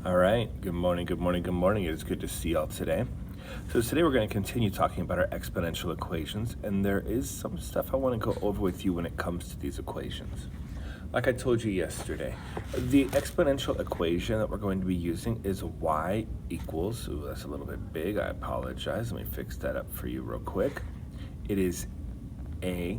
All right, good morning, good morning, good morning. It is good to see y'all today. So today we're going to continue talking about our exponential equations, and there is some stuff I want to go over with you when it comes to these equations. Like I told you yesterday, the exponential equation that we're going to be using is y equals, ooh, that's a little bit big, I apologize. Let me fix that up for you real quick. It is a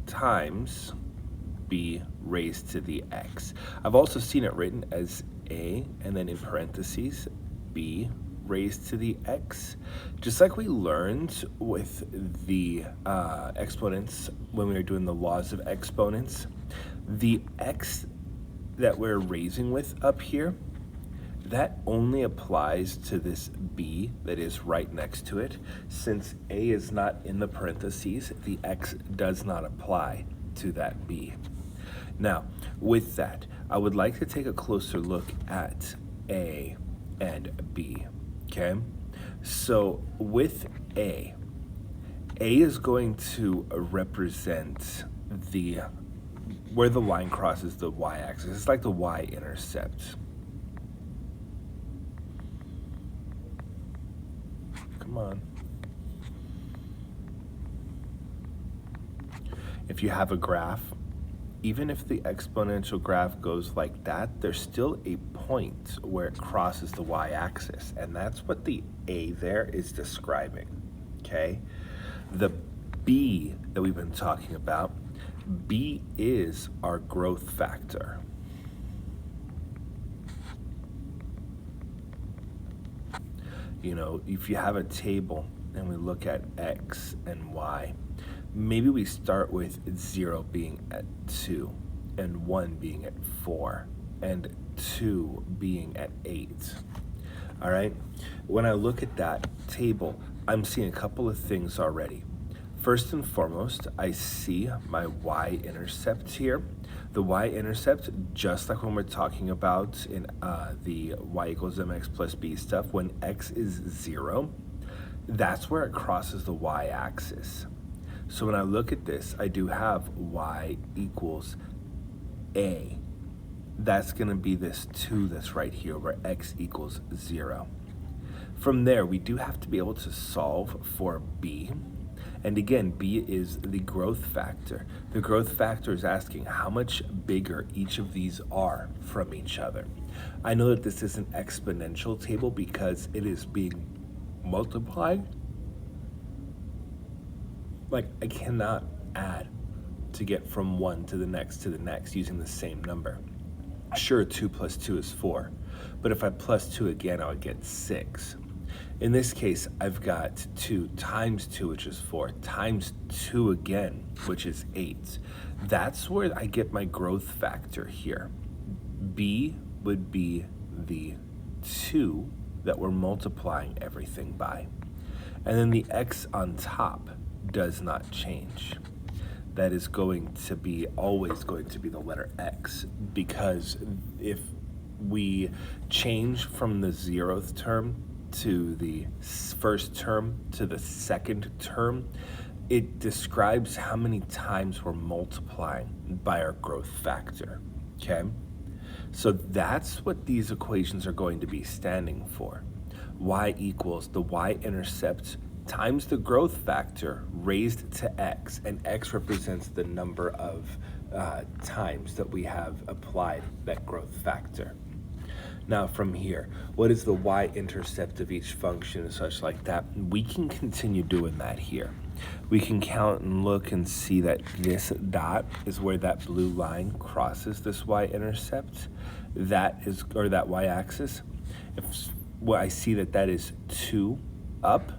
times b raised to the x. I've also seen it written as a and then in parentheses b raised to the x, just like we learned with the exponents when we were doing the laws of exponents. The x that we're raising with up here, that only applies to this b that is right next to it. Since a is not in the parentheses, the x does not apply to that b. Now, with that, I would like to take a closer look at A and B, okay? So with A is going to represent where the line crosses the y-axis. It's like the y-intercept. Come on. If you have a graph, even if the exponential graph goes like that, there's still a point where it crosses the y-axis, and that's what the A there is describing, okay? The B that we've been talking about, B is our growth factor. You know, if you have a table and we look at X and Y, maybe we start with 0 being at 2 and 1 being at 4 and 2 being at 8. All right, when I look at that table, I'm seeing a couple of things already. First and foremost, I see my y-intercept here. The y-intercept, just like when we're talking about in the y equals mx plus b stuff, when x is 0, that's where it crosses the y-axis. So when I look at this, I do have y equals a. That's going to be this 2 that's right here where x equals 0. From there, we do have to be able to solve for b. And again, b is the growth factor. The growth factor is asking how much bigger each of these are from each other. I know that this is an exponential table because it is being multiplied. Like, I cannot add to get from one to the next using the same number. Sure, 2 plus 2 is 4, but if I plus 2 again, I would get 6. In this case, I've got 2 times 2, which is 4, times 2 again, which is 8. That's where I get my growth factor here. B would be the 2 that we're multiplying everything by. And then the x on top does not change. That is going to be always going to be the letter x, because if we change from the 0th term to the first term to the second term, it describes how many times we're multiplying by our growth factor, okay? So that's what these equations are going to be standing for. Y equals the y-intercept times the growth factor raised to x, and x represents the number of times that we have applied that growth factor. Now from here, what is the y-intercept of each function and such like that? We can continue doing that here. We can count and look and see that this dot is where that blue line crosses this y-intercept. That is, or that y-axis. Well, I see that that is 2 up.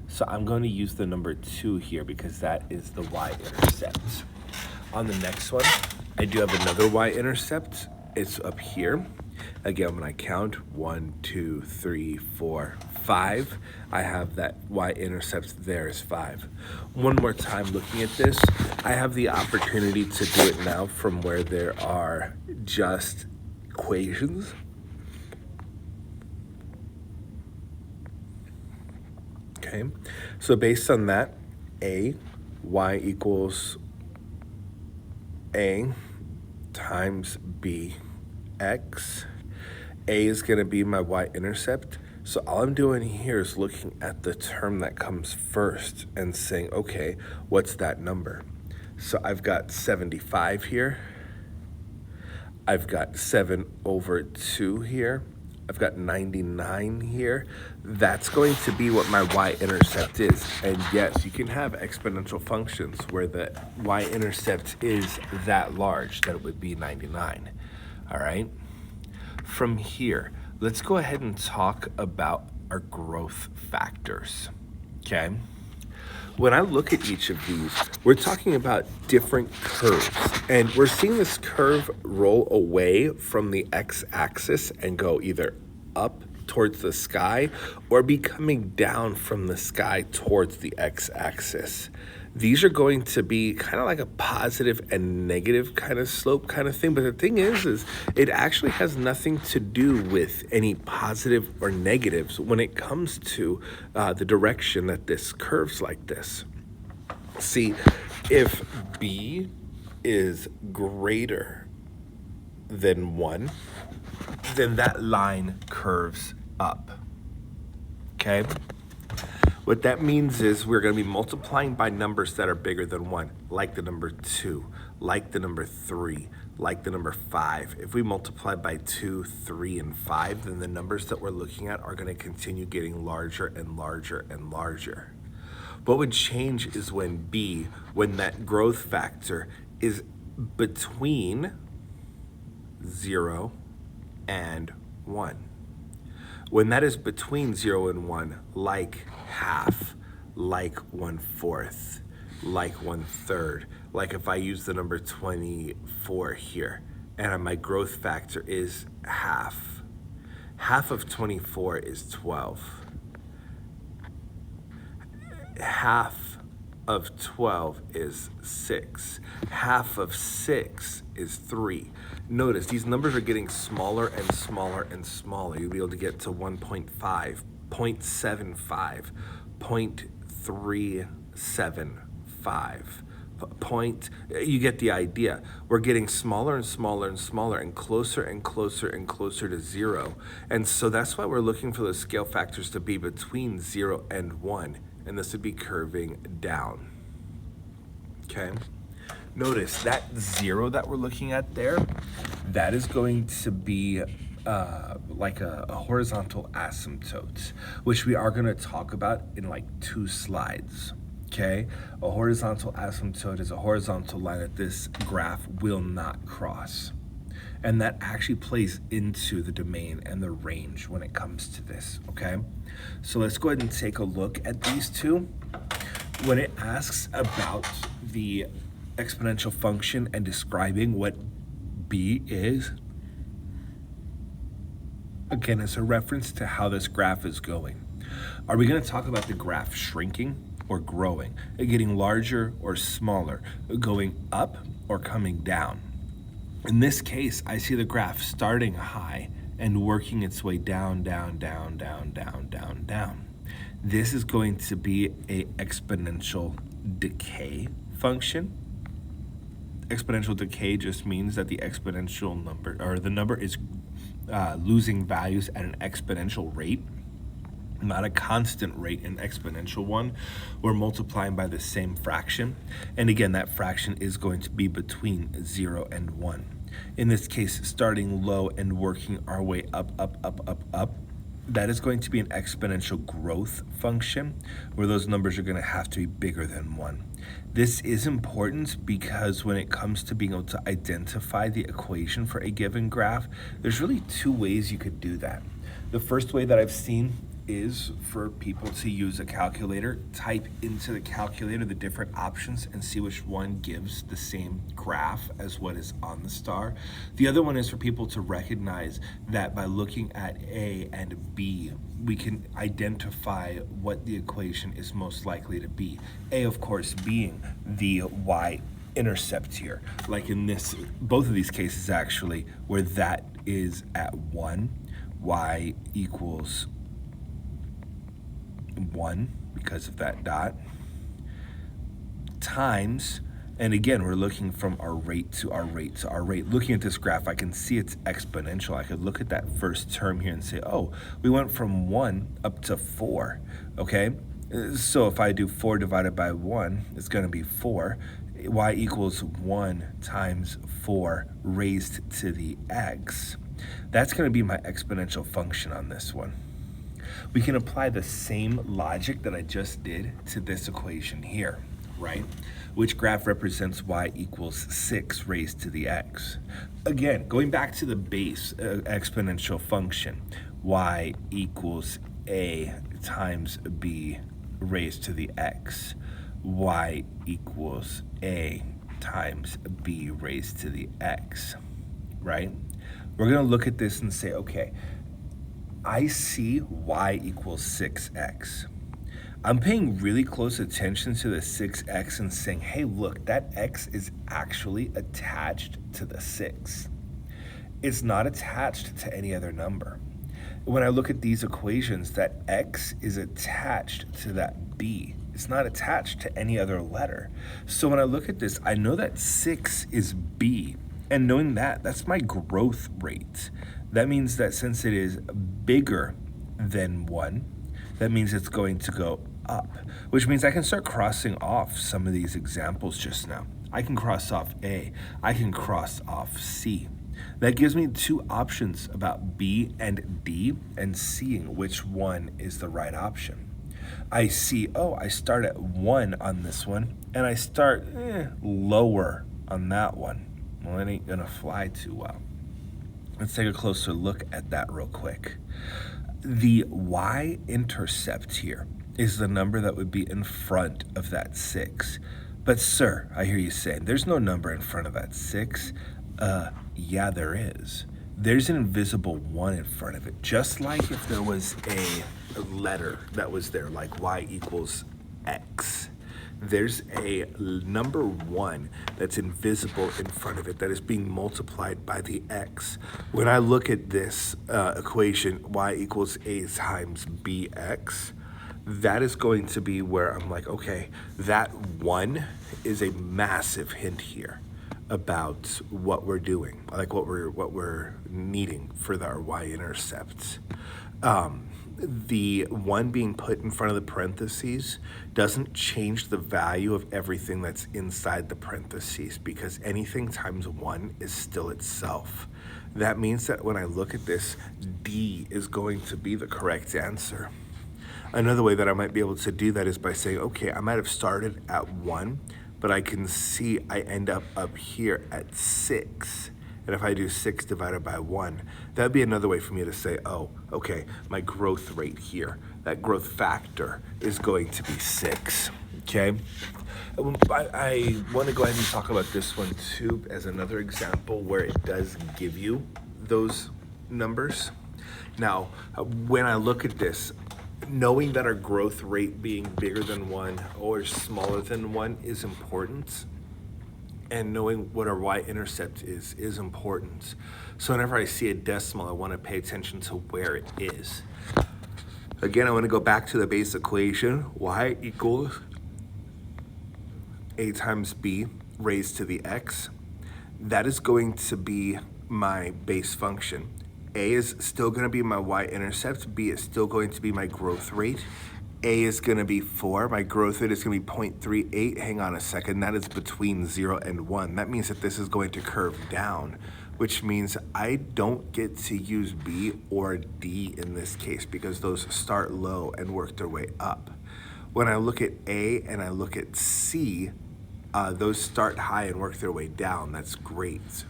So I'm going to use the number 2 here because that is the y-intercept. On the next one, I do have another y-intercept. It's up here. Again, when I count 1, 2, 3, 4, 5, I have that y-intercept there is 5. One more time looking at this, I have the opportunity to do it now from where there are just equations. Okay, so based on that, y equals a times b x. A is going to be my y-intercept. So all I'm doing here is looking at the term that comes first and saying, okay, what's that number? So I've got 75 here. I've got 7/2 here. I've got 99 here. That's going to be what my y-intercept is. And yes, you can have exponential functions where the y-intercept is that large, that it would be 99. All right? From here, let's go ahead and talk about our growth factors, okay? When I look at each of these, we're talking about different curves, and we're seeing this curve roll away from the x-axis and go either up towards the sky or be coming down from the sky towards the x-axis. These are going to be kind of like a positive and negative kind of slope kind of thing. But the thing is it actually has nothing to do with any positive or negatives when it comes to the direction that this curves like this. See, if B is greater than 1, then that line curves up, okay? What that means is we're going to be multiplying by numbers that are bigger than 1, like the number 2, like the number 3, like the number 5. If we multiply by 2, 3, and 5, then the numbers that we're looking at are going to continue getting larger and larger and larger. What would change is when that growth factor is between 0 and 1. When that is between 0 and 1, like half, like 1/4, like 1/3, like if I use the number 24 here, and my growth factor is half. Half of 24 is 12. Half of 12 is 6. Half of 6 is 3. Notice these numbers are getting smaller and smaller and smaller. You'll be able to get to 1.5, 0.75, 0.375. You get the idea. We're getting smaller and smaller and smaller and closer and closer and closer to 0. And so that's why we're looking for the scale factors to be between 0 and 1. And this would be curving down, okay? Notice that 0 that we're looking at there, that is going to be like a horizontal asymptote, which we are going to talk about in like 2 slides, okay? A horizontal asymptote is a horizontal line that this graph will not cross. And that actually plays into the domain and the range when it comes to this, okay? So let's go ahead and take a look at these two. When it asks about the exponential function and describing what B is, again, it's a reference to how this graph is going. Are we going to talk about the graph shrinking or growing, getting larger or smaller, going up or coming down? In this case, I see the graph starting high and working its way down, down, down, down, down, down, down. This is going to be an exponential decay function. Exponential decay just means that the exponential number, or the number is losing values at an exponential rate, not a constant rate, an exponential one. We're multiplying by the same fraction. And again, that fraction is going to be between 0 and 1. In this case, starting low and working our way up, up, up, up, up. That is going to be an exponential growth function where those numbers are going to have to be bigger than 1. This is important because when it comes to being able to identify the equation for a given graph, there's really 2 ways you could do that. The first way that I've seen is for people to use a calculator, type into the calculator the different options and see which one gives the same graph as what is on the star. The other one is for people to recognize that by looking at A and B, we can identify what the equation is most likely to be. A, of course, being the y-intercept here. Like in this, both of these cases actually, where that is at 1, y equals 1 because of that dot, times, And again, we're looking from our rate to our rate to our rate. Looking at this graph, I can see it's exponential. I could look at that first term here and say, oh, we went from 1 up to 4, okay? So if I do 4 divided by 1, it's going to be 4. Y equals 1 times 4 raised to the x. That's going to be my exponential function on this one. We can apply the same logic that I just did to this equation here, right? Which graph represents y equals 6 raised to the x. Again, going back to the base exponential function, y equals a times b raised to the x. Y equals a times b raised to the x, right? We're going to look at this and say, okay, I see y equals 6x. I'm paying really close attention to the 6x and saying, hey, look, that x is actually attached to the 6. It's not attached to any other number. When I look at these equations, that x is attached to that b. It's not attached to any other letter. So when I look at this, I know that 6 is b. And knowing that, that's my growth rate. That means that since it is bigger than 1, that means it's going to go up, which means I can start crossing off some of these examples just now. I can cross off A, I can cross off C. That gives me 2 options about B and D and seeing which one is the right option. I see, oh, I start at 1 on this one and I start lower on that one. Well, it ain't gonna fly too well. Let's take a closer look at that real quick. The y-intercept here is the number that would be in front of that 6. But sir, I hear you saying, there's no number in front of that 6. Yeah, there is. There's an invisible 1 in front of it. Just like if there was a letter that was there, like y equals x. There's a number 1 that's invisible in front of it that is being multiplied by the x. When I look at this equation, y equals a times bx, that is going to be where I'm like, okay, that 1 is a massive hint here about what we're doing, like what we're needing for our y-intercepts. The 1 being put in front of the parentheses doesn't change the value of everything that's inside the parentheses, because anything times 1 is still itself. That means that when I look at this, D is going to be the correct answer. Another way that I might be able to do that is by saying, okay, I might have started at 1, but I can see I end up here at 6. And if I do 6 divided by 1, that'd be another way for me to say, oh, okay, my growth rate here, that growth factor is going to be 6, okay? I want to go ahead and talk about this one too as another example where it does give you those numbers. Now, when I look at this, knowing that our growth rate being bigger than 1 or smaller than 1 is important. And knowing what our y-intercept is important. So whenever I see a decimal, I want to pay attention to where it is. Again, I want to go back to the base equation. Y equals a times b raised to the x. That is going to be my base function. A is still going to be my y-intercept. B is still going to be my growth rate. A is going to be 4. My growth rate is going to be 0.38. Hang on a second. That is between 0 and 1. That means that this is going to curve down, which means I don't get to use B or D in this case because those start low and work their way up. When I look at A and I look at C, those start high and work their way down. That's great.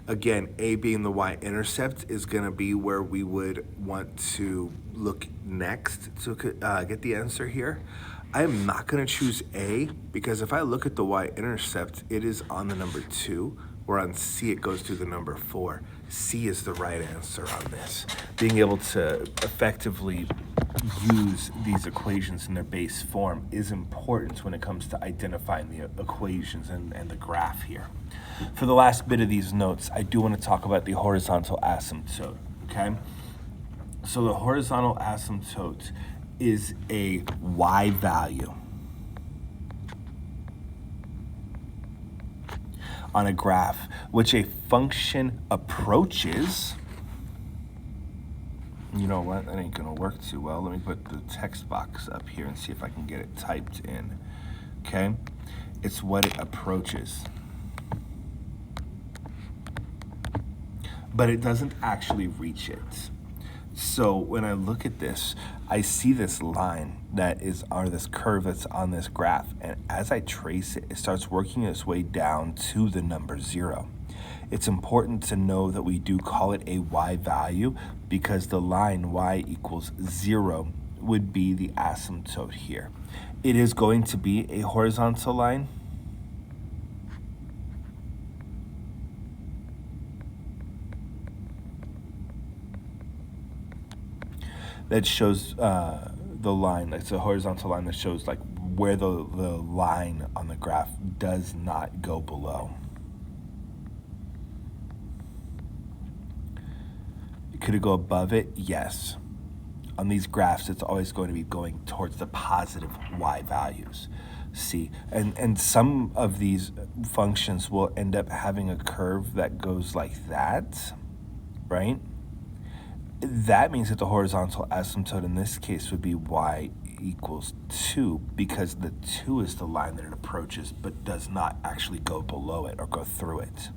Again, A being the y-intercept is going to be where we would want to look next to get the answer here. I am not going to choose A because if I look at the y-intercept, it is on the number 2, where on C it goes to the number 4. C is the right answer on this. Being able to effectively use these equations in their base form is important when it comes to identifying the equations and the graph here. For the last bit of these notes, I do want to talk about the horizontal asymptote, okay? So the horizontal asymptote is a y value. on a graph which a function approaches. You know what, that ain't gonna work too well. Let me put the text box up here and see if I can get it typed in, okay? It's what it approaches. But it doesn't actually reach it. So when I look at this, I see this line that is, or this curve that's on this graph, and as I trace it, it starts working its way down to the number 0. It's important to know that we do call it a y value because the line y equals 0 would be the asymptote here. It is going to be a horizontal line. That shows the line. It's a horizontal line that shows like where the line on the graph does not go below. Could it go above it? Yes. On these graphs, it's always going to be going towards the positive y values. See, and some of these functions will end up having a curve that goes like that, right? That means that the horizontal asymptote in this case would be y equals 2 because the 2 is the line that it approaches but does not actually go below it or go through it.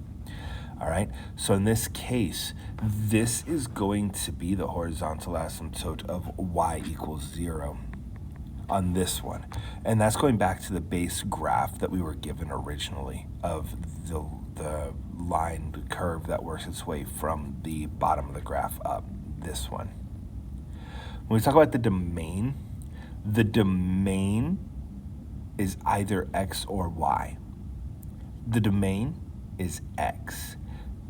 All right, so in this case, this is going to be the horizontal asymptote of y equals 0 on this one. And that's going back to the base graph that we were given originally of the line, the curve that works its way from the bottom of the graph up, this one. When we talk about the domain is either x or y. The domain is x.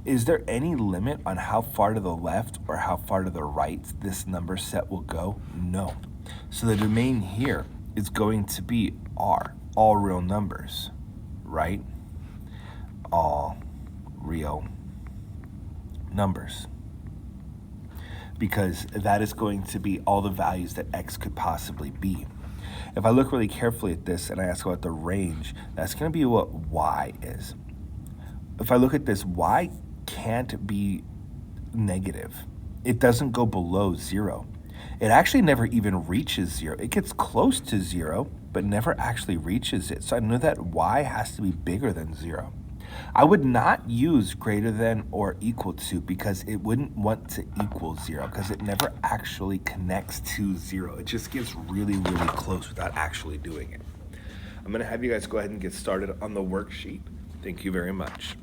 Is there any limit on how far to the left or how far to the right this number set will go? No. So the domain here is going to be R, all real numbers, right? All real numbers. Because that is going to be all the values that x could possibly be. If I look really carefully at this and I ask about the range, that's going to be what y is. If I look at this, y can't be negative. It doesn't go below 0. It actually never even reaches 0. It gets close to 0, but never actually reaches it. So I know that y has to be bigger than 0. I would not use greater than or equal to because it wouldn't want to equal 0 because it never actually connects to 0. It just gets really, really close without actually doing it. I'm going to have you guys go ahead and get started on the worksheet. Thank you very much.